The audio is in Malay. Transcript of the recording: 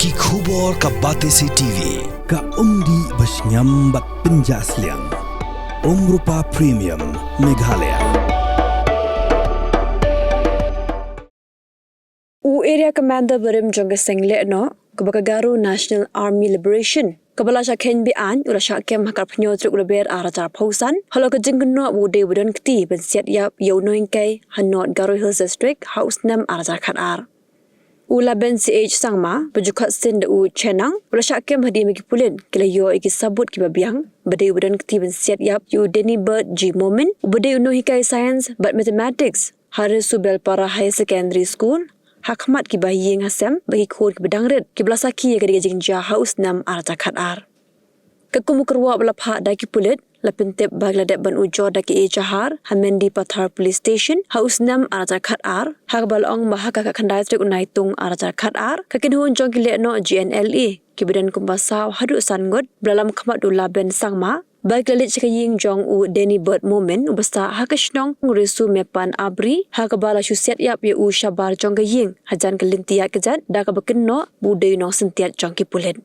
Ki khubor ka Batesi TV. Ka umdi basnyam bat penjaslian. Rupa Premium Meghalaya. Area Commander Barim Gnla no Kabakagaru National Army Liberation. Kabala Ken bi an ula kem hakar pnyo truk leber arajar pausan halo ka jingno bude budon kti ben siat yap yo Nonghikai hanot Garo Hills District house nam arajar khatar ula ben ch sangma bujukhat sin u chenang ula kem hadi megi Pulit kila yo iki sabut ki babiang bude budon kti ben siat yap you Denny Bird G moment bude Nonghikai science but mathematics Harisu Belpara High Secondary School Hakmat ki bahiyeng hasem bagi khod ki bedangret ki belasaki ke digajing ja house nam arata khatar kakumu kerwa belapha da ki Pulit lapentep bagladet ban ujo da ki jahar hamendi pathar police station house nam arata khatar hakbal ong mahaka ka khandai trek unaitung arata khatar kakinhun jong ki le no Gnla ki bedan kumbasa hadu sangot blalam khamat dula ben sangma Baik lalit cikaying jong u Denny Bird moment ubasta hakashnong ngurisu mepan abri hakabala Siat yap ye u shabar jong gaying hajan kelintia kejat da kabakenno budai no sentiat jong ki Pulit